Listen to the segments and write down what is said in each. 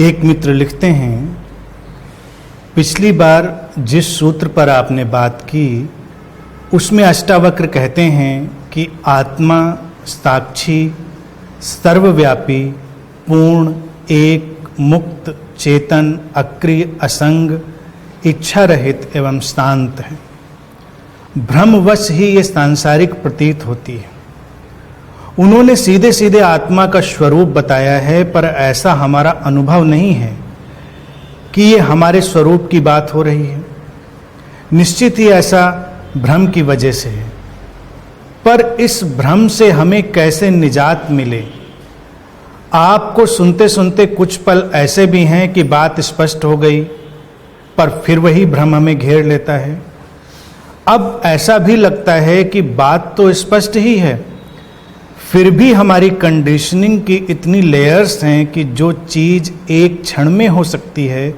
एक मित्र लिखते हैं, पिछली बार जिस सूत्र पर आपने बात की उसमें अष्टावक्र कहते हैं कि आत्मा साक्षी, सर्वव्यापी, पूर्ण, एक, मुक्त, चेतन, अक्रिय, असंग, इच्छा रहित एवं शांत है। भ्रमवश ही ये सांसारिक प्रतीत होती है। उन्होंने सीधे सीधे आत्मा का स्वरूप बताया है, पर ऐसा हमारा अनुभव नहीं है कि ये हमारे स्वरूप की बात हो रही है। निश्चित ही ऐसा भ्रम की वजह से है, पर इस भ्रम से हमें कैसे निजात मिले? आपको सुनते सुनते कुछ पल ऐसे भी हैं कि बात स्पष्ट हो गई, पर फिर वही भ्रम हमें घेर लेता है। अब ऐसा भी लगता है कि बात तो स्पष्ट ही है, फिर भी हमारी कंडीशनिंग की इतनी लेयर्स हैं कि जो चीज़ एक क्षण में हो सकती है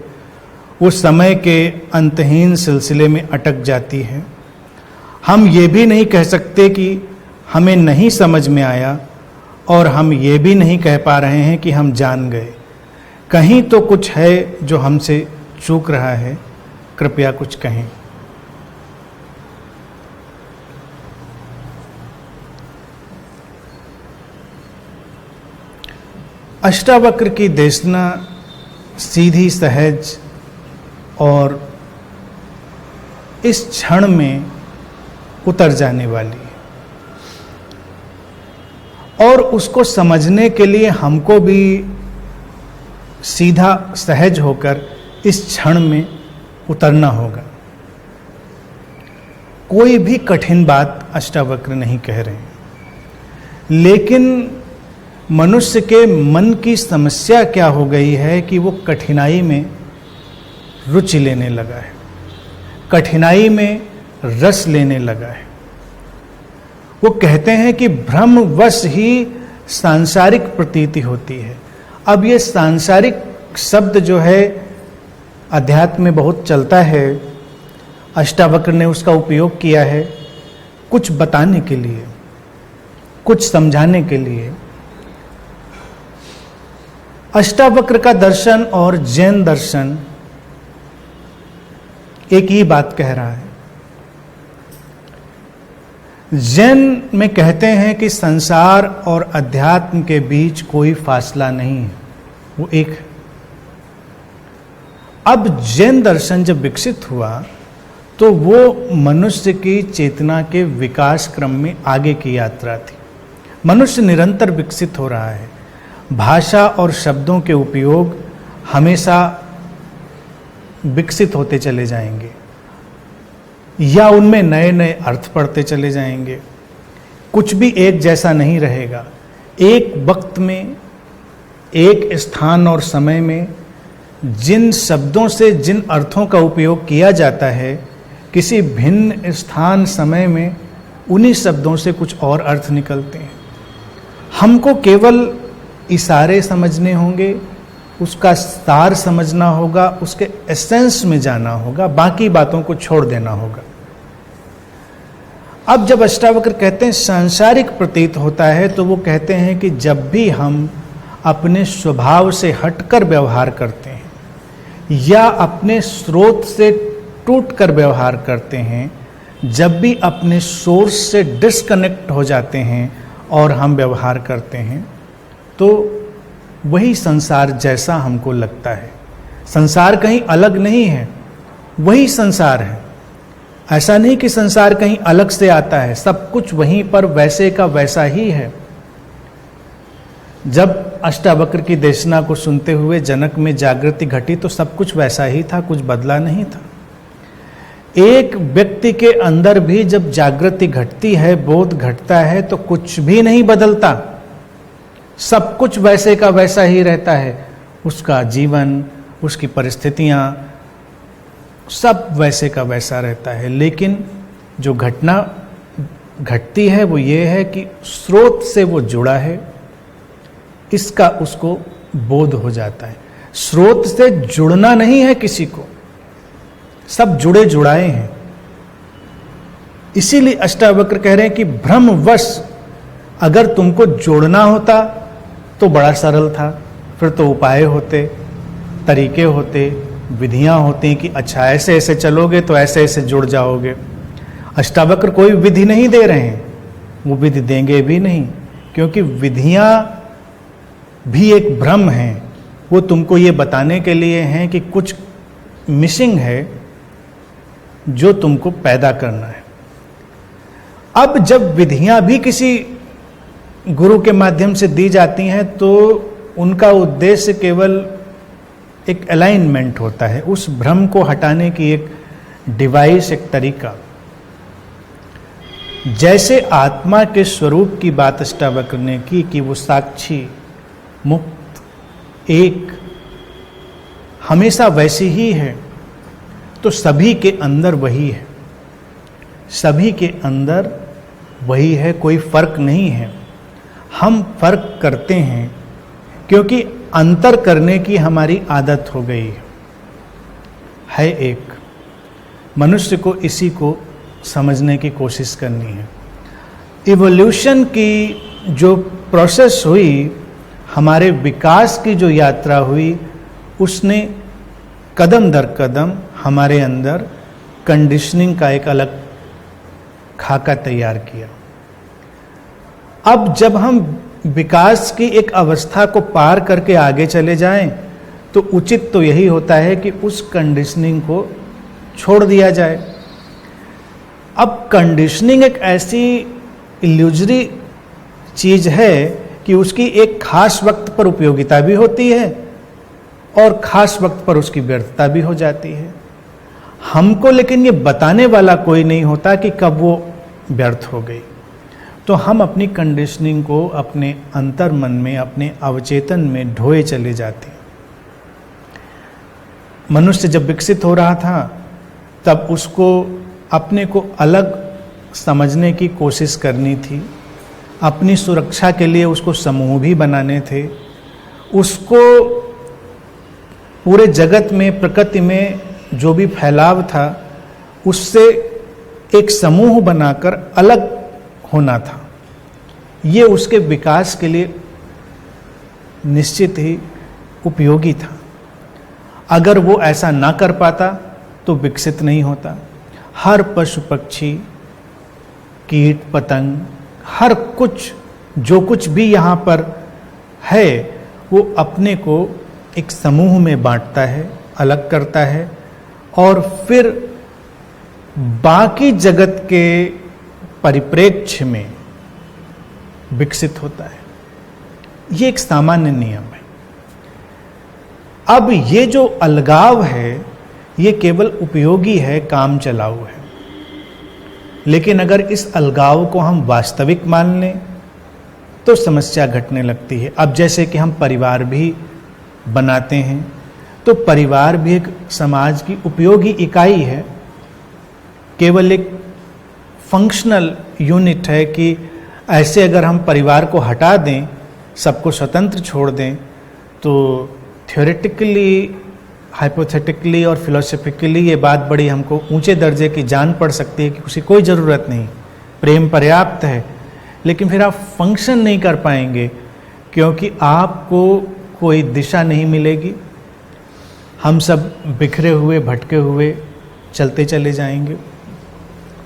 वो समय के अंतहीन सिलसिले में अटक जाती है। हम ये भी नहीं कह सकते कि हमें नहीं समझ में आया, और हम ये भी नहीं कह पा रहे हैं कि हम जान गए। कहीं तो कुछ है जो हमसे चूक रहा है, कृपया कुछ कहें। अष्टावक्र की देशना सीधी, सहज और इस क्षण में उतर जाने वाली है, और उसको समझने के लिए हमको भी सीधा, सहज होकर इस क्षण में उतरना होगा। कोई भी कठिन बात अष्टावक्र नहीं कह रहे हैं, लेकिन मनुष्य के मन की समस्या क्या हो गई है कि वो कठिनाई में रुचि लेने लगा है, कठिनाई में रस लेने लगा है। वो कहते हैं कि भ्रमवश ही सांसारिक प्रतीति होती है। अब ये सांसारिक शब्द जो है अध्यात्म में बहुत चलता है, अष्टावक्र ने उसका उपयोग किया है कुछ बताने के लिए, कुछ समझाने के लिए। अष्टावक्र का दर्शन और जैन दर्शन एक ही बात कह रहा है। जैन में कहते हैं कि संसार और अध्यात्म के बीच कोई फासला नहीं है, वो एक है। अब जैन दर्शन जब विकसित हुआ तो वो मनुष्य की चेतना के विकास क्रम में आगे की यात्रा थी। मनुष्य निरंतर विकसित हो रहा है। भाषा और शब्दों के उपयोग हमेशा विकसित होते चले जाएंगे, या उनमें नए नए अर्थ पड़ते चले जाएंगे। कुछ भी एक जैसा नहीं रहेगा। एक वक्त में, एक स्थान और समय में जिन शब्दों से जिन अर्थों का उपयोग किया जाता है, किसी भिन्न स्थान समय में उन्हीं शब्दों से कुछ और अर्थ निकलते हैं। हमको केवल इशारे समझने होंगे, उसका सार समझना होगा, उसके एसेंस में जाना होगा, बाकी बातों को छोड़ देना होगा। अब जब अष्टावक्र कहते हैं सांसारिक प्रतीत होता है, तो वो कहते हैं कि जब भी हम अपने स्वभाव से हटकर व्यवहार करते हैं या अपने स्रोत से टूटकर व्यवहार करते हैं, जब भी अपने सोर्स से डिस्कनेक्ट हो जाते हैं और हम व्यवहार करते हैं, तो वही संसार जैसा हमको लगता है। संसार कहीं अलग नहीं है, वही संसार है। ऐसा नहीं कि संसार कहीं अलग से आता है, सब कुछ वहीं पर वैसे का वैसा ही है। जब अष्टावक्र की देशना को सुनते हुए जनक में जागृति घटी तो सब कुछ वैसा ही था, कुछ बदला नहीं था। एक व्यक्ति के अंदर भी जब जागृति घटती है, बोध घटता है, तो कुछ भी नहीं बदलता, सब कुछ वैसे का वैसा ही रहता है। उसका जीवन, उसकी परिस्थितियां, सब वैसे का वैसा रहता है। लेकिन जो घटना घटती है वो ये है कि स्रोत से वो जुड़ा है, इसका उसको बोध हो जाता है। स्रोत से जुड़ना नहीं है किसी को, सब जुड़े जुड़ाए हैं। इसीलिए अष्टावक्र कह रहे हैं कि भ्रमवश अगर तुमको जोड़ना होता तो बड़ा सरल था, फिर तो उपाय होते, तरीके होते, विधियां होती कि अच्छा ऐसे ऐसे चलोगे तो ऐसे ऐसे जुड़ जाओगे। अष्टावक्र कोई विधि नहीं दे रहे हैं, वो विधि देंगे भी नहीं, क्योंकि विधियां भी एक भ्रम है। वो तुमको ये बताने के लिए हैं कि कुछ मिसिंग है जो तुमको पैदा करना है। अब जब विधियां भी किसी गुरु के माध्यम से दी जाती हैं तो उनका उद्देश्य केवल एक अलाइनमेंट होता है, उस भ्रम को हटाने की एक डिवाइस, एक तरीका। जैसे आत्मा के स्वरूप की बात अष्टावक्र ने की कि वो साक्षी, मुक्त, एक हमेशा वैसी ही है, तो सभी के अंदर वही है, सभी के अंदर वही है, कोई फर्क नहीं है। हम फर्क करते हैं क्योंकि अंतर करने की हमारी आदत हो गई है एक। मनुष्य को इसी को समझने की कोशिश करनी है। इवोल्यूशन की जो प्रोसेस हुई, हमारे विकास की जो यात्रा हुई, उसने कदम दर कदम हमारे अंदर कंडीशनिंग का एक अलग खाका तैयार किया। अब जब हम विकास की एक अवस्था को पार करके आगे चले जाएं, तो उचित तो यही होता है कि उस कंडीशनिंग को छोड़ दिया जाए। अब कंडीशनिंग एक ऐसी इल्यूजरी चीज है कि उसकी एक खास वक्त पर उपयोगिता भी होती है और खास वक्त पर उसकी व्यर्थता भी हो जाती है। हमको लेकिन ये बताने वाला कोई नहीं होता कि कब वो व्यर्थ हो गई। तो हम अपनी कंडीशनिंग को अपने अंतर्मन में, अपने अवचेतन में ढोए चले जाते हैं। मनुष्य जब विकसित हो रहा था तब उसको अपने को अलग समझने की कोशिश करनी थी। अपनी सुरक्षा के लिए उसको समूह भी बनाने थे। उसको पूरे जगत में, प्रकृति में जो भी फैलाव था उससे एक समूह बनाकर अलग होना था। ये उसके विकास के लिए निश्चित ही उपयोगी था। अगर वो ऐसा ना कर पाता तो विकसित नहीं होता। हर पशु पक्षी, कीट पतंग, हर कुछ जो कुछ भी यहाँ पर है वो अपने को एक समूह में बांटता है, अलग करता है और फिर बाकी जगत के परिप्रेक्ष्य में विकसित होता है। ये एक सामान्य नियम है। अब ये जो अलगाव है ये केवल उपयोगी है, काम चलाऊ है। लेकिन अगर इस अलगाव को हम वास्तविक मान लें तो समस्या घटने लगती है। अब जैसे कि हम परिवार भी बनाते हैं तो परिवार भी एक समाज की उपयोगी इकाई है, केवल एक फंक्शनल यूनिट है कि ऐसे अगर हम परिवार को हटा दें, सबको स्वतंत्र छोड़ दें, तो थ्योरेटिकली, हाइपोथेटिकली और फिलोसॉफिकली ये बात बड़ी हमको ऊंचे दर्जे की जान पड़ सकती है कि उसकी कोई ज़रूरत नहीं, प्रेम पर्याप्त है। लेकिन फिर आप फंक्शन नहीं कर पाएंगे क्योंकि आपको कोई दिशा नहीं मिलेगी। हम सब बिखरे हुए, भटके हुए चलते चले जाएंगे।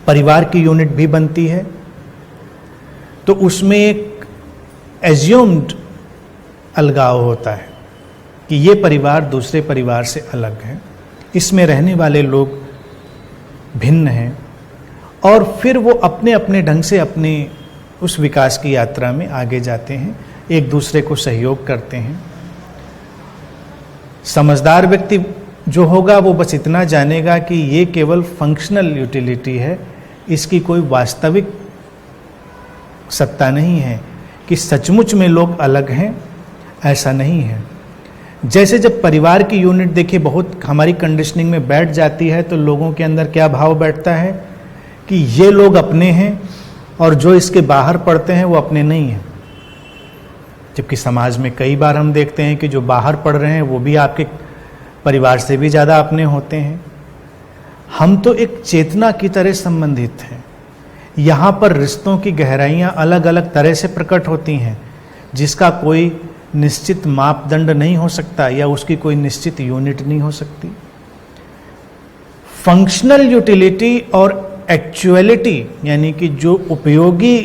परिवार की यूनिट भी बनती है तो उसमें एक एज्यूम्ड अलगाव होता है कि ये परिवार दूसरे परिवार से अलग है, इसमें रहने वाले लोग भिन्न हैं और फिर वो अपने अपने ढंग से अपने उस विकास की यात्रा में आगे जाते हैं, एक दूसरे को सहयोग करते हैं। समझदार व्यक्ति जो होगा वो बस इतना जानेगा कि ये केवल फंक्शनल यूटिलिटी है, इसकी कोई वास्तविक सत्ता नहीं है कि सचमुच में लोग अलग हैं, ऐसा नहीं है। जैसे जब परिवार की यूनिट देखिए बहुत हमारी कंडीशनिंग में बैठ जाती है तो लोगों के अंदर क्या भाव बैठता है कि ये लोग अपने हैं और जो इसके बाहर पड़ते हैं वो अपने नहीं हैं। जबकि समाज में कई बार हम देखते हैं कि जो बाहर पड़ रहे हैं वो भी आपके परिवार से भी ज़्यादा अपने होते हैं। हम तो एक चेतना की तरह संबंधित हैं। यहाँ पर रिश्तों की गहराइयाँ अलग अलग तरह से प्रकट होती हैं जिसका कोई निश्चित मापदंड नहीं हो सकता या उसकी कोई निश्चित यूनिट नहीं हो सकती। फंक्शनल यूटिलिटी और एक्चुअलिटी यानी कि जो उपयोगी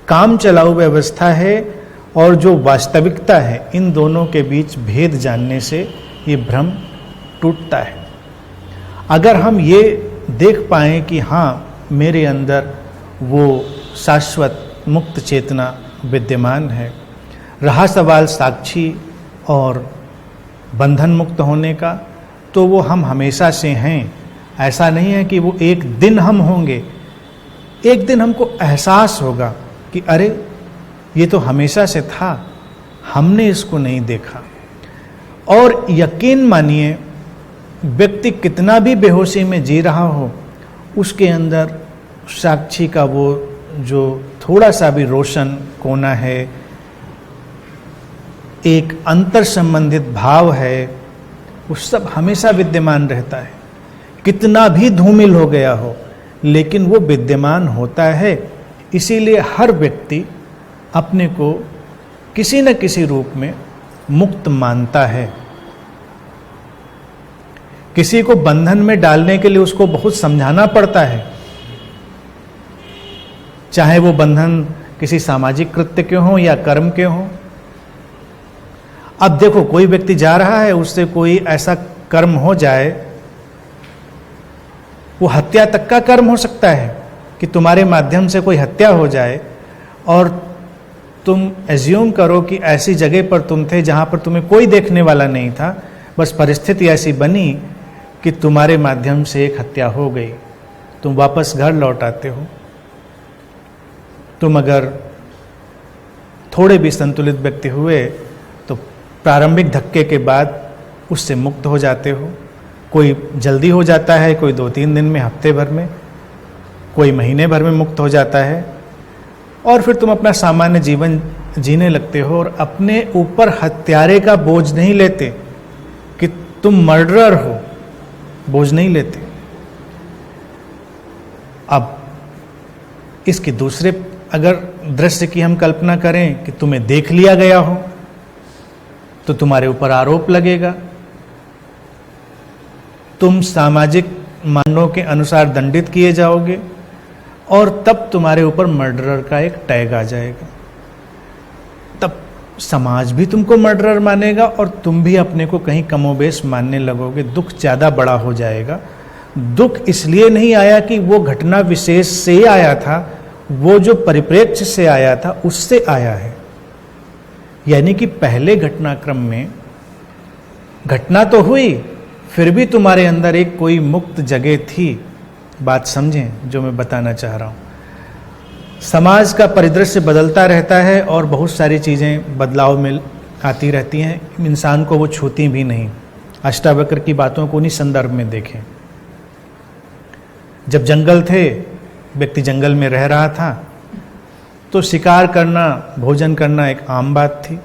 काम चलाऊ व्यवस्था है और जो वास्तविकता है, इन दोनों के बीच भेद जानने से ये भ्रम टूटता है। अगर हम ये देख पाएं कि हाँ, मेरे अंदर वो शाश्वत मुक्त चेतना विद्यमान है, रहा सवाल साक्षी और बंधन मुक्त होने का, तो वो हम हमेशा से हैं। ऐसा नहीं है कि वो एक दिन हम होंगे, एक दिन हमको एहसास होगा कि अरे ये तो हमेशा से था, हमने इसको नहीं देखा। और यकीन मानिए, व्यक्ति कितना भी बेहोशी में जी रहा हो, उसके अंदर साक्षी का वो जो थोड़ा सा भी रोशन कोना है, एक अंतर संबंधित भाव है, वो सब हमेशा विद्यमान रहता है। कितना भी धूमिल हो गया हो, लेकिन वो विद्यमान होता है। इसीलिए हर व्यक्ति अपने को किसी न किसी रूप में मुक्त मानता है। किसी को बंधन में डालने के लिए उसको बहुत समझाना पड़ता है, चाहे वो बंधन किसी सामाजिक कृत्य के हों या कर्म के हों। अब देखो, कोई व्यक्ति जा रहा है, उससे कोई ऐसा कर्म हो जाए, वो हत्या तक का कर्म हो सकता है कि तुम्हारे माध्यम से कोई हत्या हो जाए और तुम एज्यूम करो कि ऐसी जगह पर तुम थे जहां पर तुम्हें कोई देखने वाला नहीं था, बस परिस्थिति ऐसी बनी कि तुम्हारे माध्यम से एक हत्या हो गई। तुम वापस घर लौट आते हो। तुम अगर थोड़े भी संतुलित व्यक्ति हुए तो प्रारंभिक धक्के के बाद उससे मुक्त हो जाते हो। कोई जल्दी हो जाता है, कोई 2-3 दिन में, हफ्ते भर में, कोई महीने भर में मुक्त हो जाता है। और फिर तुम अपना सामान्य जीवन जीने लगते हो और अपने ऊपर हत्यारे का बोझ नहीं लेते कि तुम मर्डरर हो, बोझ नहीं लेते। अब इसके दूसरे अगर दृश्य की हम कल्पना करें कि तुम्हें देख लिया गया हो, तो तुम्हारे ऊपर आरोप लगेगा, तुम सामाजिक मानों के अनुसार दंडित किए जाओगे और तब तुम्हारे ऊपर मर्डरर का एक टैग आ जाएगा। तब समाज भी तुमको मर्डरर मानेगा और तुम भी अपने को कहीं कमोबेश मानने लगोगे। दुख ज़्यादा बड़ा हो जाएगा। दुख इसलिए नहीं आया कि वो घटना विशेष से आया था, वो जो परिप्रेक्ष्य से आया था उससे आया है। यानी कि पहले घटनाक्रम में घटना तो हुई, फिर भी तुम्हारे अंदर एक कोई मुक्त जगह थी। बात समझें जो मैं बताना चाह रहा हूं। समाज का परिदृश्य बदलता रहता है और बहुत सारी चीज़ें बदलाव में आती रहती हैं, इंसान को वो छूती भी नहीं। अष्टावक्र की बातों को उन्हीं संदर्भ में देखें। जब जंगल थे, व्यक्ति जंगल में रह रहा था, तो शिकार करना, भोजन करना एक आम बात थी।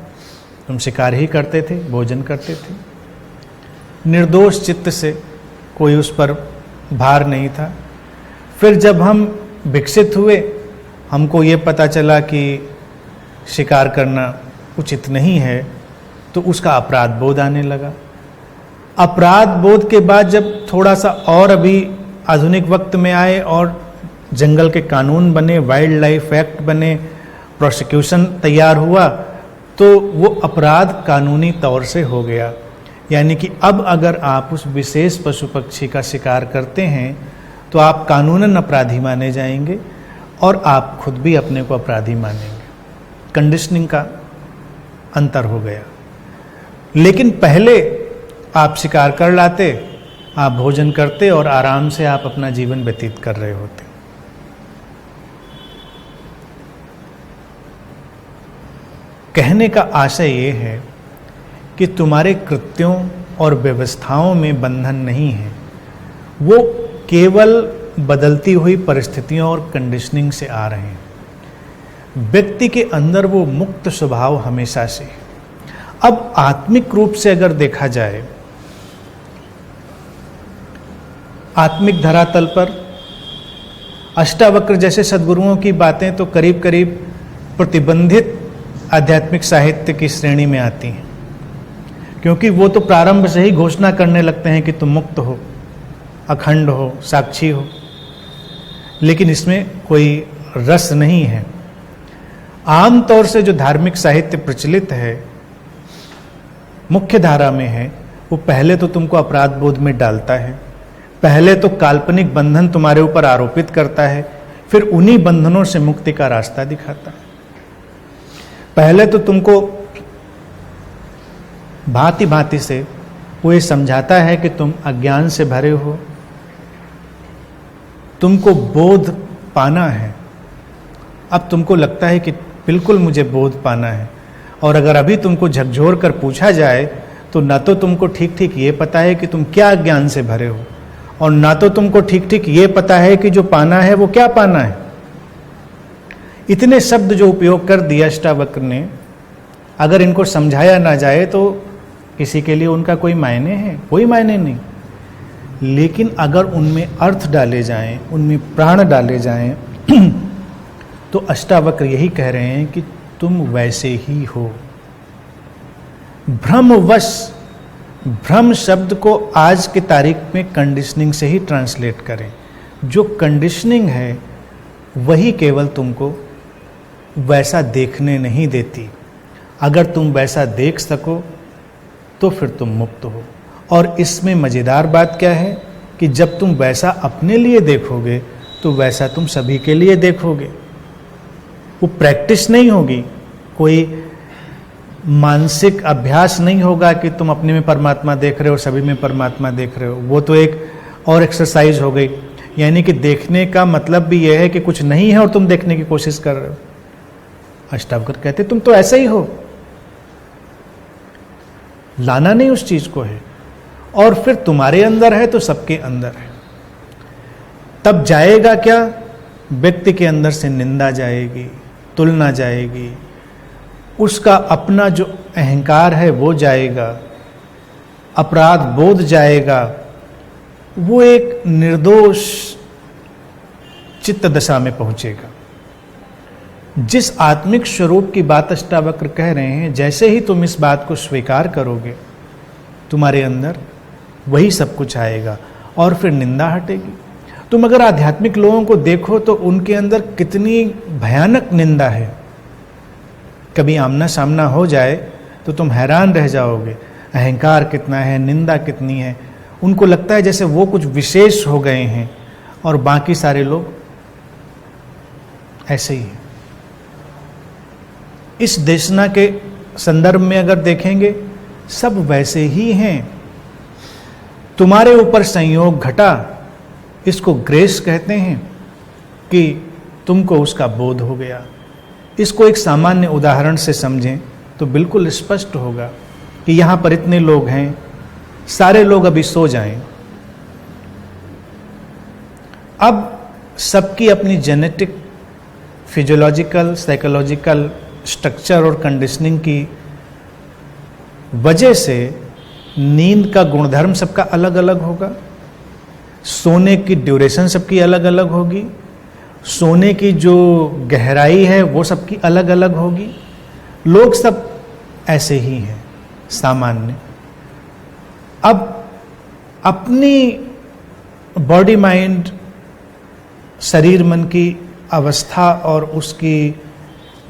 तुम शिकार ही करते थे, भोजन करते थे, निर्दोष चित्त से, कोई उस पर भार नहीं था। फिर जब हम विकसित हुए, हमको ये पता चला कि शिकार करना उचित नहीं है, तो उसका अपराध बोध आने लगा। अपराध बोध के बाद जब थोड़ा सा और अभी आधुनिक वक्त में आए और जंगल के कानून बने, वाइल्ड लाइफ एक्ट बने, प्रोसिक्यूशन तैयार हुआ, तो वो अपराध कानूनी तौर से हो गया। यानी कि अब अगर आप उस विशेष पशु पक्षी का शिकार करते हैं तो आप कानूनन अपराधी माने जाएंगे और आप खुद भी अपने को अपराधी मानेंगे। कंडीशनिंग का अंतर हो गया। लेकिन पहले आप शिकार कर लाते, आप भोजन करते और आराम से आप अपना जीवन व्यतीत कर रहे होते। कहने का आशय ये है कि तुम्हारे कृत्यों और व्यवस्थाओं में बंधन नहीं है, वो केवल बदलती हुई परिस्थितियों और कंडीशनिंग से आ रहे हैं। व्यक्ति के अंदर वो मुक्त स्वभाव हमेशा से। अब आत्मिक रूप से अगर देखा जाए, आत्मिक धरातल पर अष्टावक्र जैसे सद्गुरुओं की बातें तो करीब करीब प्रतिबंधित आध्यात्मिक साहित्य की श्रेणी में आती हैं, क्योंकि वो तो प्रारंभ से ही घोषणा करने लगते हैं कि तुम मुक्त हो, अखंड हो, साक्षी हो, लेकिन इसमें कोई रस नहीं है। आमतौर से जो धार्मिक साहित्य प्रचलित है, मुख्य धारा में है, वो पहले तो तुमको अपराध बोध में डालता है, पहले तो काल्पनिक बंधन तुम्हारे ऊपर आरोपित करता है, फिर उन्हीं बंधनों से मुक्ति का रास्ता दिखाता है। पहले तो तुमको भांति भांति से वो ये समझाता है कि तुम अज्ञान से भरे हो, तुमको बोध पाना है। अब तुमको लगता है कि बिल्कुल मुझे बोध पाना है, और अगर अभी तुमको झकझोर कर पूछा जाए तो ना तो तुमको ठीक ठीक ये पता है कि तुम क्या अज्ञान से भरे हो, और ना तो तुमको ठीक ठीक ये पता है कि जो पाना है वो क्या पाना है। इतने शब्द जो उपयोग कर दिया अष्टावक्र ने, अगर इनको समझाया ना जाए तो किसी के लिए उनका कोई मायने है? कोई मायने नहीं। लेकिन अगर उनमें अर्थ डाले जाएं, उनमें प्राण डाले जाएं, तो अष्टावक्र यही कह रहे हैं कि तुम वैसे ही हो। भ्रमवश, भ्रम शब्द को आज की तारीख में कंडीशनिंग से ही ट्रांसलेट करें। जो कंडीशनिंग है वही केवल तुमको वैसा देखने नहीं देती। अगर तुम वैसा देख सको तो फिर तुम मुक्त हो। और इसमें मज़ेदार बात क्या है कि जब तुम वैसा अपने लिए देखोगे तो वैसा तुम सभी के लिए देखोगे। वो प्रैक्टिस नहीं होगी, कोई मानसिक अभ्यास नहीं होगा कि तुम अपने में परमात्मा देख रहे हो, सभी में परमात्मा देख रहे हो। वो तो एक और एक्सरसाइज हो गई। यानी कि देखने का मतलब भी यह है कि कुछ नहीं है और तुम देखने की कोशिश कर रहे हो। अष्टावक्र कहते तुम तो ऐसे ही हो, लाना नहीं उस चीज को है। और फिर तुम्हारे अंदर है तो सबके अंदर है। तब जाएगा क्या? व्यक्ति के अंदर से निंदा जाएगी, तुलना जाएगी, उसका अपना जो अहंकार है वो जाएगा, अपराध बोध जाएगा। वो एक निर्दोष चित्त दशा में पहुंचेगा। जिस आत्मिक स्वरूप की बात अष्टावक्र कह रहे हैं, जैसे ही तुम इस बात को स्वीकार करोगे, तुम्हारे अंदर वही सब कुछ आएगा और फिर निंदा हटेगी। तुम अगर आध्यात्मिक लोगों को देखो तो उनके अंदर कितनी भयानक निंदा है। कभी आमना सामना हो जाए तो तुम हैरान रह जाओगे, अहंकार कितना है, निंदा कितनी है। उनको लगता है जैसे वो कुछ विशेष हो गए हैं और बाकी सारे लोग ऐसे ही हैं। इस देशना के संदर्भ में अगर देखेंगे, सब वैसे ही हैं। तुम्हारे ऊपर संयोग घटा, इसको ग्रेस कहते हैं कि तुमको उसका बोध हो गया। इसको एक सामान्य उदाहरण से समझें तो बिल्कुल स्पष्ट होगा कि यहाँ पर इतने लोग हैं, सारे लोग अभी सो जाएं। अब सबकी अपनी जेनेटिक, फिजियोलॉजिकल, साइकोलॉजिकल स्ट्रक्चर और कंडीशनिंग की वजह से नींद का गुणधर्म सबका अलग अलग होगा, सोने की ड्यूरेशन सबकी अलग अलग होगी, सोने की जो गहराई है वो सबकी अलग अलग होगी। लोग सब ऐसे ही हैं सामान्य। अब अपनी बॉडी माइंड, शरीर मन की अवस्था और उसकी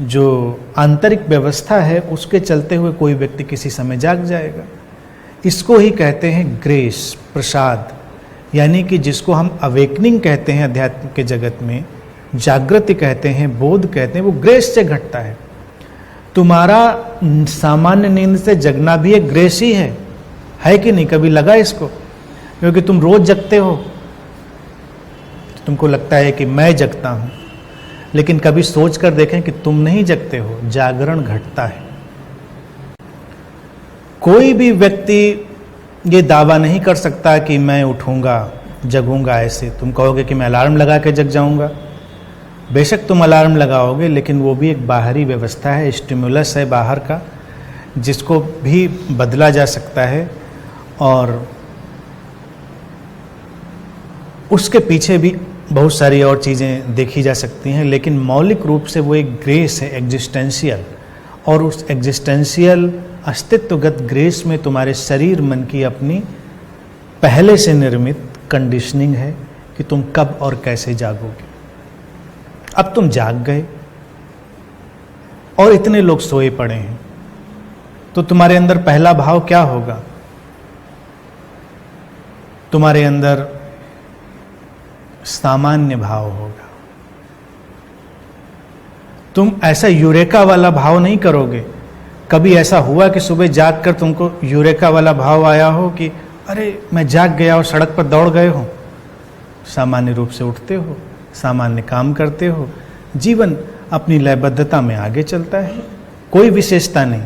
जो आंतरिक व्यवस्था है, उसके चलते हुए कोई व्यक्ति किसी समय जाग जाएगा। इसको ही कहते हैं ग्रेस, प्रसाद। यानी कि जिसको हम अवेकनिंग कहते हैं अध्यात्म के जगत में, जागृति कहते हैं, बोध कहते हैं, वो ग्रेस से घटता है। तुम्हारा सामान्य नींद से जगना भी एक ग्रेस ही है कि नहीं? कभी लगा इसको? क्योंकि तुम रोज जगते हो तो तुमको लगता है कि मैं जगता हूं, लेकिन कभी सोच कर देखें कि तुम नहीं जगते हो, जागरण घटता है। कोई भी व्यक्ति ये दावा नहीं कर सकता कि मैं उठूंगा, जगूंगा ऐसे। तुम कहोगे कि मैं अलार्म लगा के जग जाऊंगा। बेशक तुम अलार्म लगाओगे, लेकिन वो भी एक बाहरी व्यवस्था है, स्टिमुलस है बाहर का, जिसको भी बदला जा सकता है और उसके पीछे भी बहुत सारी और चीज़ें देखी जा सकती हैं। लेकिन मौलिक रूप से वो एक ग्रेस है, एग्जिस्टेंशियल, और उस एग्जिस्टेंशियल अस्तित्वगत ग्रेस में तुम्हारे शरीर मन की अपनी पहले से निर्मित कंडीशनिंग है कि तुम कब और कैसे जागोगे। अब तुम जाग गए और इतने लोग सोए पड़े हैं, तो तुम्हारे अंदर पहला भाव क्या होगा? तुम्हारे अंदर सामान्य भाव होगा। तुम ऐसा यूरेका वाला भाव नहीं करोगे। कभी ऐसा हुआ कि सुबह जाग कर तुमको यूरेका वाला भाव आया हो कि अरे मैं जाग गया और सड़क पर दौड़ गए हो? सामान्य रूप से उठते हो, सामान्य काम करते हो, जीवन अपनी लयबद्धता में आगे चलता है, कोई विशेषता नहीं।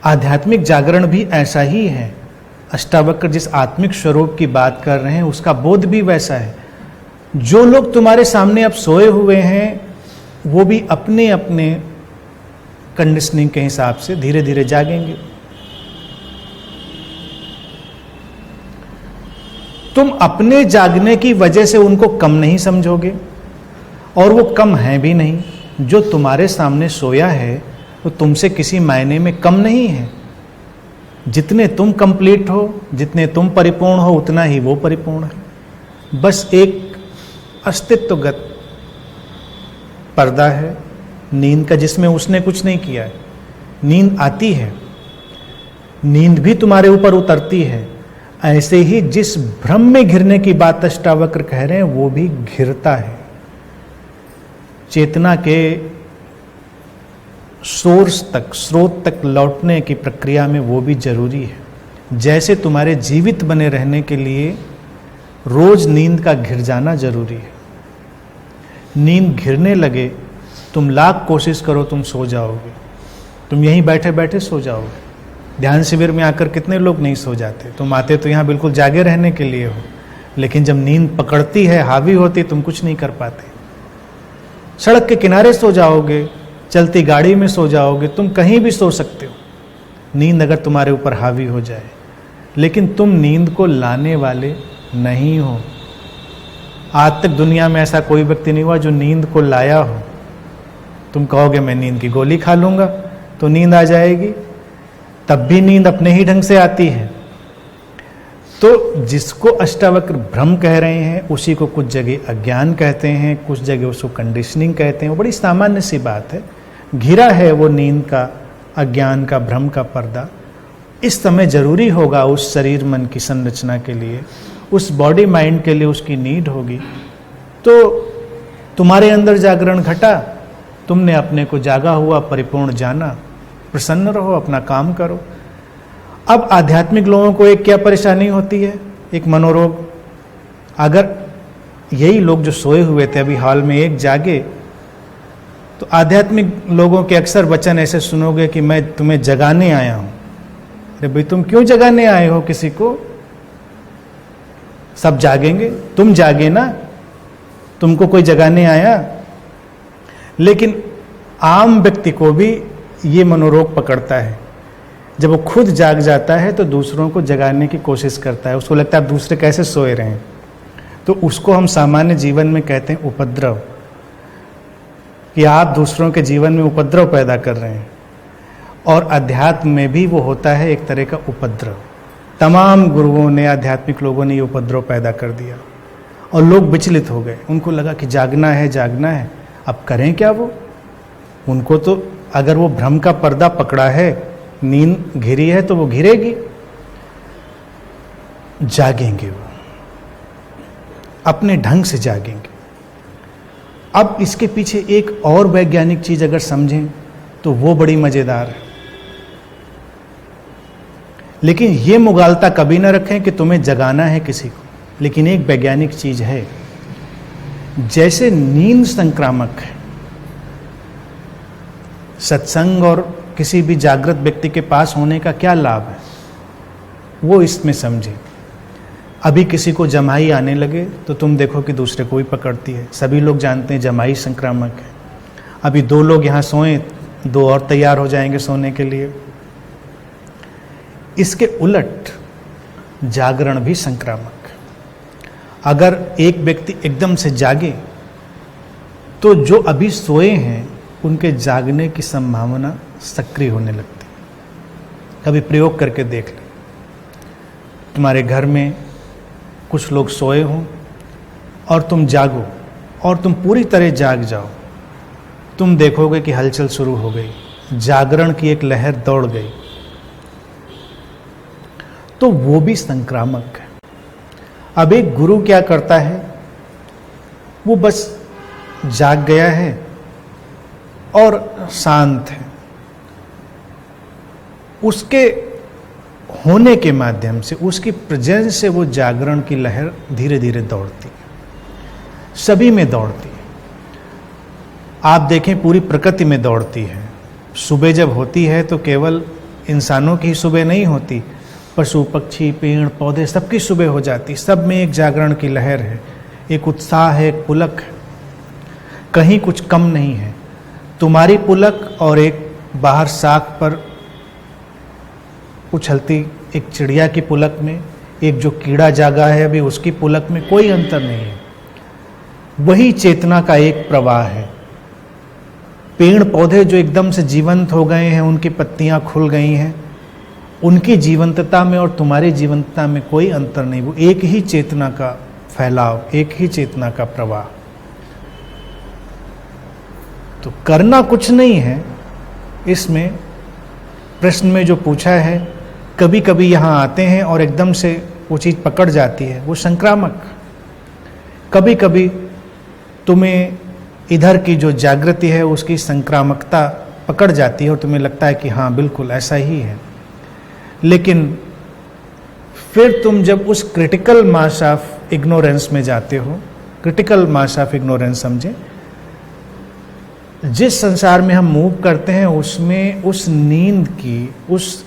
आध्यात्मिक जागरण भी ऐसा ही है। अष्टावक्र जिस आत्मिक स्वरूप की बात कर रहे हैं उसका बोध भी वैसा है। जो लोग तुम्हारे सामने अब सोए हुए हैं वो भी अपने अपने कंडीशनिंग के हिसाब से धीरे धीरे जागेंगे। तुम अपने जागने की वजह से उनको कम नहीं समझोगे और वो कम है भी नहीं। जो तुम्हारे सामने सोया है वो तुमसे किसी मायने में कम नहीं है। जितने तुम कंप्लीट हो, जितने तुम परिपूर्ण हो, उतना ही वो परिपूर्ण है। बस एक अस्तित्वगत पर्दा है नींद का, जिसमें उसने कुछ नहीं किया है। नींद आती है, नींद भी तुम्हारे ऊपर उतरती है। ऐसे ही जिस भ्रम में घिरने की बात अष्टावक्र कह रहे हैं वो भी घिरता है। चेतना के सोर्स तक, स्रोत तक लौटने की प्रक्रिया में वो भी जरूरी है। जैसे तुम्हारे जीवित बने रहने के लिए रोज नींद का घिर जाना जरूरी है। नींद घिरने लगे, तुम लाख कोशिश करो तुम सो जाओगे, तुम यहीं बैठे बैठे सो जाओगे। ध्यान शिविर में आकर कितने लोग नहीं सो जाते? तुम आते तो यहाँ बिल्कुल जागे रहने के लिए हो, लेकिन जब नींद पकड़ती है, हावी होती, तुम कुछ नहीं कर पाते। सड़क के किनारे सो जाओगे, चलती गाड़ी में सो जाओगे, तुम कहीं भी सो सकते हो नींद अगर तुम्हारे ऊपर हावी हो जाए। लेकिन तुम नींद को लाने वाले नहीं हो। आज तक दुनिया में ऐसा कोई व्यक्ति नहीं हुआ जो नींद को लाया हो। तुम कहोगे मैं नींद की गोली खा लूंगा तो नींद आ जाएगी, तब भी नींद अपने ही ढंग से आती है। तो जिसको अष्टावक्र भ्रम कह रहे हैं उसी को कुछ जगह अज्ञान कहते हैं, कुछ जगह उसको कंडीशनिंग कहते हैं। वो बड़ी सामान्य सी बात है। घिरा है वो नींद का, अज्ञान का, भ्रम का पर्दा। इस समय जरूरी होगा उस शरीर मन की संरचना के लिए, उस बॉडी माइंड के लिए उसकी नीड होगी। तो तुम्हारे अंदर जागरण घटा, तुमने अपने को जागा हुआ परिपूर्ण जाना, प्रसन्न रहो, अपना काम करो। अब आध्यात्मिक लोगों को एक क्या परेशानी होती है? एक मनोरोग। अगर यही लोग जो सोए हुए थे अभी हाल में एक जागे, तो आध्यात्मिक लोगों के अक्सर वचन ऐसे सुनोगे कि मैं तुम्हें जगाने आया हूं। अरे भाई तुम क्यों जगाने आए हो किसी को? सब जागेंगे, तुम जागे ना, तुमको कोई जगाने आया। लेकिन आम व्यक्ति को भी ये मनोरोग पकड़ता है। जब वो खुद जाग जाता है तो दूसरों को जगाने की कोशिश करता है। उसको लगता है अब दूसरे कैसे सोए रहे हैं। तो उसको हम सामान्य जीवन में कहते हैं उपद्रव, कि आप दूसरों के जीवन में उपद्रव पैदा कर रहे हैं। और अध्यात्म में भी वो होता है एक तरह का उपद्रव। तमाम गुरुओं ने, आध्यात्मिक लोगों ने ये उपद्रव पैदा कर दिया और लोग विचलित हो गए। उनको लगा कि जागना है, जागना है, अब करें क्या वो? उनको तो अगर वो भ्रम का पर्दा पकड़ा है, नींद घिरी है, तो वो घिरेगी, जागेंगे, वो अपने ढंग से जागेंगे। अब इसके पीछे एक और वैज्ञानिक चीज अगर समझें तो वो बड़ी मजेदार है। लेकिन ये मुगालता कभी ना रखें कि तुम्हें जगाना है किसी को। लेकिन एक वैज्ञानिक चीज है, जैसे नींद संक्रामक है, सत्संग और किसी भी जागृत व्यक्ति के पास होने का क्या लाभ है वो इसमें समझे। अभी किसी को जमाई आने लगे तो तुम देखो कि दूसरे को भी पकड़ती है। सभी लोग जानते हैं जमाई संक्रामक है। अभी 2 लोग यहाँ सोए, 2 और तैयार हो जाएंगे सोने के लिए। इसके उलट जागरण भी संक्रामक है। अगर एक व्यक्ति एकदम से जागे तो जो अभी सोए हैं उनके जागने की संभावना सक्रिय होने लगती है। कभी प्रयोग करके देख लें। तुम्हारे घर में कुछ लोग सोए हों और तुम जागो और तुम पूरी तरह जाग जाओ, तुम देखोगे कि हलचल शुरू हो गई, जागरण की एक लहर दौड़ गई। तो वो भी संक्रामक है। अब एक गुरु क्या करता है, वो बस जाग गया है और शांत है। उसके होने के माध्यम से, उसकी प्रेजेंस से वो जागरण की लहर धीरे धीरे दौड़ती है, सभी में दौड़ती है। आप देखें पूरी प्रकृति में दौड़ती है। सुबह जब होती है तो केवल इंसानों की सुबह नहीं होती, पशु पक्षी पेड़ पौधे सबकी सुबह हो जाती। सब में एक जागरण की लहर है, एक उत्साह है, एक पुलक है, कहीं कुछ कम नहीं है। तुम्हारी पुलक और एक बाहर साख पर उछलती एक चिड़िया की पुलक में, एक जो कीड़ा जागा है अभी उसकी पुलक में कोई अंतर नहीं है। वही चेतना का एक प्रवाह है। पेड़ पौधे जो एकदम से जीवंत हो गए हैं, उनकी पत्तियां खुल गई हैं, उनकी जीवंतता में और तुम्हारी जीवंतता में कोई अंतर नहीं। वो एक ही चेतना का फैलाव, एक ही चेतना का प्रवाह। तो करना कुछ नहीं है इसमें। प्रश्न में जो पूछा है, कभी कभी यहाँ आते हैं और एकदम से वो चीज़ पकड़ जाती है, वो संक्रामक। कभी कभी तुम्हें इधर की जो जागृति है उसकी संक्रामकता पकड़ जाती है और तुम्हें लगता है कि हाँ बिल्कुल ऐसा ही है। लेकिन फिर तुम जब उस क्रिटिकल मास ऑफ इग्नोरेंस में जाते हो, क्रिटिकल मास ऑफ इग्नोरेंस समझे, जिस संसार में हम मूव करते हैं उसमें उस नींद की, उस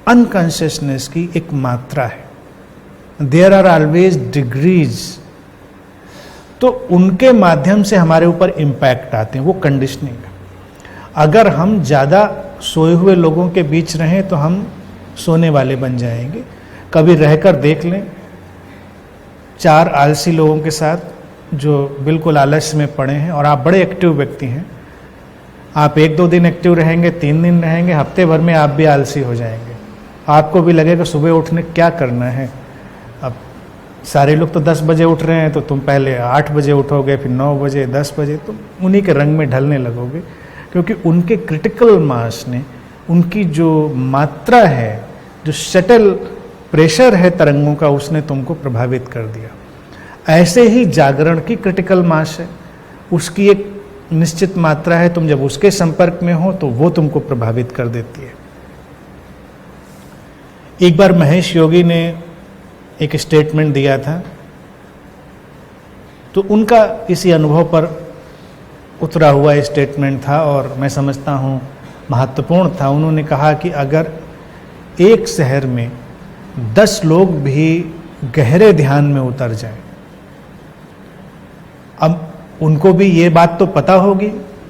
अनकॉन्शियसनेस की एक मात्रा है। There are always degrees. तो उनके माध्यम से हमारे ऊपर इम्पैक्ट आते हैं, वो कंडीशनिंग है। अगर हम ज़्यादा सोए हुए लोगों के बीच रहें तो हम सोने वाले बन जाएंगे। कभी रहकर देख लें 4 आलसी लोगों के साथ जो बिल्कुल आलस्य में पड़े हैं और आप बड़े एक्टिव व्यक्ति हैं, आप 1-2 दिन एक्टिव रहेंगे, 3 दिन रहेंगे, हफ्ते भर में आप भी आलसी हो जाएंगे। आपको भी लगेगा सुबह उठने क्या करना है। अब सारे लोग तो 10 बजे उठ रहे हैं, तो तुम पहले 8 बजे उठोगे, फिर 9 बजे, 10 बजे, तुम उन्हीं के रंग में ढलने लगोगे, क्योंकि उनके क्रिटिकल मास ने, उनकी जो मात्रा है, जो शटल प्रेशर है तरंगों का, उसने तुमको प्रभावित कर दिया। ऐसे ही जागरण की क्रिटिकल मास है, उसकी एक निश्चित मात्रा है। तुम जब उसके संपर्क में हो तो वो तुमको प्रभावित कर देती है। एक बार महेश योगी ने एक स्टेटमेंट दिया था, तो उनका इसी अनुभव पर उतरा हुआ स्टेटमेंट था और मैं समझता हूँ महत्वपूर्ण था। उन्होंने कहा कि अगर एक शहर में 10 लोग भी गहरे ध्यान में उतर जाएं, अब उनको भी ये बात तो पता होगी,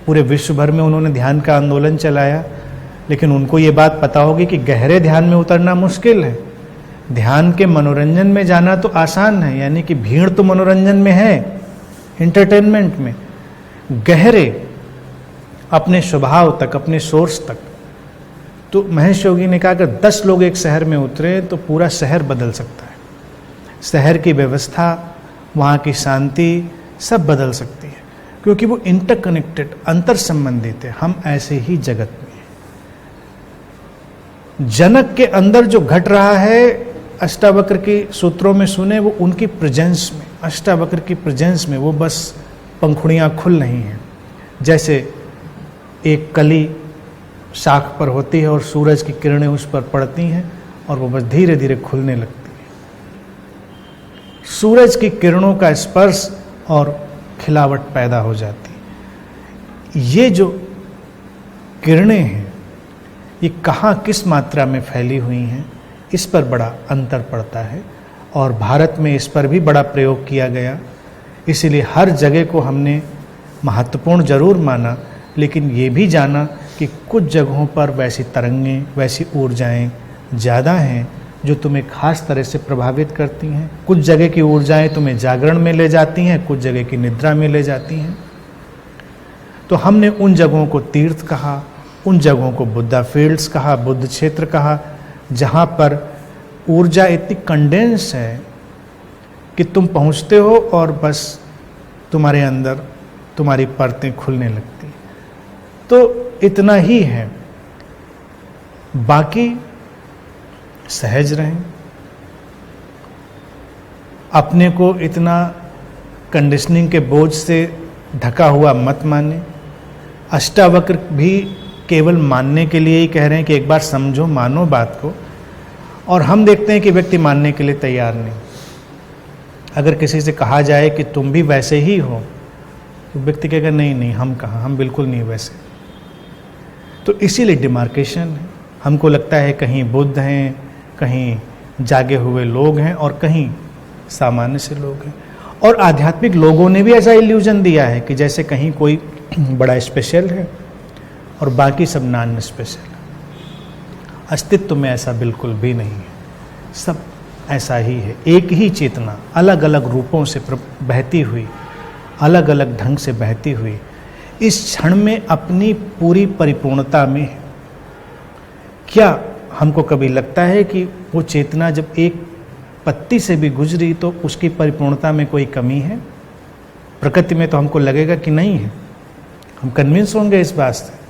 पूरे विश्व भर में उन्होंने ध्यान का आंदोलन चलाया, लेकिन उनको ये बात पता होगी कि गहरे ध्यान में उतरना मुश्किल है। ध्यान के मनोरंजन में जाना तो आसान है, यानी कि भीड़ तो मनोरंजन में है, एंटरटेनमेंट में। गहरे अपने स्वभाव तक, अपने सोर्स तक। तो महेश योगी ने कहा अगर 10 लोग एक शहर में उतरे तो पूरा शहर बदल सकता है। शहर की व्यवस्था, वहाँ की शांति सब बदल सकती है, क्योंकि वो इंटरकनेक्टेड, अंतर संबंधित है। हम ऐसे ही जगत में हैं। जनक के अंदर जो घट रहा है, अष्टावक्र के सूत्रों में सुने, वो उनकी प्रेजेंस में, अष्टावक्र की प्रेजेंस में, वो बस पंखुड़ियाँ खुल रही हैं। जैसे एक कली शाख पर होती है और सूरज की किरणें उस पर पड़ती हैं और वो बस धीरे धीरे खुलने लगती है। सूरज की किरणों का स्पर्श और खिलावट पैदा हो जाती है। ये जो किरणें हैं, ये कहाँ किस मात्रा में फैली हुई हैं, इस पर बड़ा अंतर पड़ता है। और भारत में इस पर भी बड़ा प्रयोग किया गया, इसीलिए हर जगह को हमने महत्वपूर्ण जरूर माना, लेकिन ये भी जाना कि कुछ जगहों पर वैसी तरंगें, वैसी ऊर्जाएं ज़्यादा हैं जो तुम्हें खास तरह से प्रभावित करती हैं। कुछ जगह की ऊर्जाएं तुम्हें जागरण में ले जाती हैं, कुछ जगह की निद्रा में ले जाती हैं। तो हमने उन जगहों को तीर्थ कहा, उन जगहों को बुद्धा फील्ड्स कहा, बुद्ध क्षेत्र कहा, जहाँ पर ऊर्जा इतनी कंडेंस है कि तुम पहुँचते हो और बस तुम्हारे अंदर तुम्हारी परतें खुलने लगती। तो इतना ही है, बाकी सहज रहें, अपने को इतना कंडीशनिंग के बोझ से ढका हुआ मत माने। अष्टावक्र भी केवल मानने के लिए ही कह रहे हैं कि एक बार समझो, मानो बात को, और हम देखते हैं कि व्यक्ति मानने के लिए तैयार नहीं। अगर किसी से कहा जाए कि तुम भी वैसे ही हो, तो व्यक्ति कहेगा नहीं नहीं, हम कहाँ, हम बिल्कुल नहीं वैसे। तो इसीलिए डिमार्केशन है। हमको लगता है कहीं बुद्ध हैं, कहीं जागे हुए लोग हैं और कहीं सामान्य से लोग हैं। और आध्यात्मिक लोगों ने भी ऐसा इल्यूजन दिया है कि जैसे कहीं कोई बड़ा स्पेशल है और बाकी सब नॉन स्पेशल है। अस्तित्व में ऐसा बिल्कुल भी नहीं है, सब ऐसा ही है। एक ही चेतना अलग अलग रूपों से बहती हुई, अलग अलग ढंग से बहती हुई, इस क्षण में अपनी पूरी परिपूर्णता में है। क्या हमको कभी लगता है कि वो चेतना जब एक पत्ती से भी गुजरी तो उसकी परिपूर्णता में कोई कमी है? प्रकृति में तो हमको लगेगा कि नहीं है, हम कन्विंस होंगे इस बात से।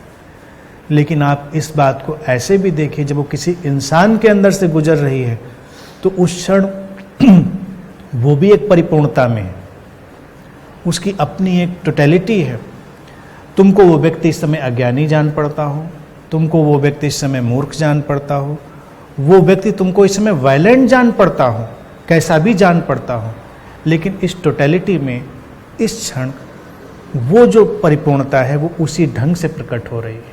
लेकिन आप इस बात को ऐसे भी देखिए, जब वो किसी इंसान के अंदर से गुजर रही है तो उस क्षण वो भी एक परिपूर्णता में है, उसकी अपनी एक टोटलिटी है। तुमको वो व्यक्ति इस समय अज्ञानी जान पड़ता हो, तुमको वो व्यक्ति इस समय मूर्ख जान पड़ता हो, वो व्यक्ति तुमको इस समय वायलेंट जान पड़ता हो, कैसा भी जान पड़ता हो, लेकिन इस टोटलिटी में इस क्षण वो जो परिपूर्णता है वो उसी ढंग से प्रकट हो रही है।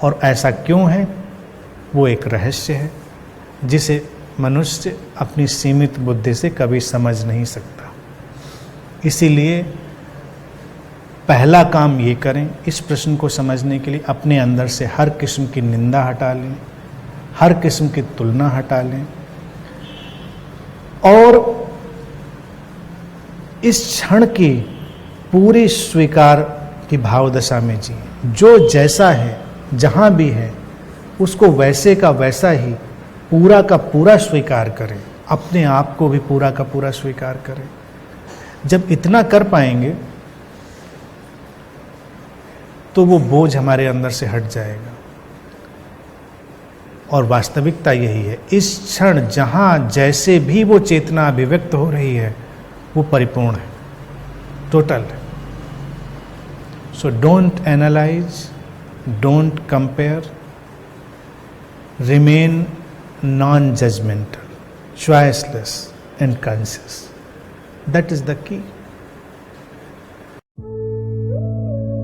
और ऐसा क्यों है? वो एक रहस्य है जिसे मनुष्य अपनी सीमित बुद्धि से कभी समझ नहीं सकता। इसीलिए पहला काम ये करें, इस प्रश्न को समझने के लिए अपने अंदर से हर किस्म की निंदा हटा लें, हर किस्म की तुलना हटा लें और इस क्षण की पूरी स्वीकार की भाव दशा में जिए। जो जैसा है, जहां भी है, उसको वैसे का वैसा ही पूरा का पूरा स्वीकार करें, अपने आप को भी पूरा का पूरा स्वीकार करें। जब इतना कर पाएंगे तो वो बोझ हमारे अंदर से हट जाएगा। और वास्तविकता यही है, इस क्षण जहां जैसे भी वो चेतना अभिव्यक्त हो रही है वो परिपूर्ण है, टोटल है। So don't analyse, don't compare, remain non-judgmental, choiceless and conscious. That is the key.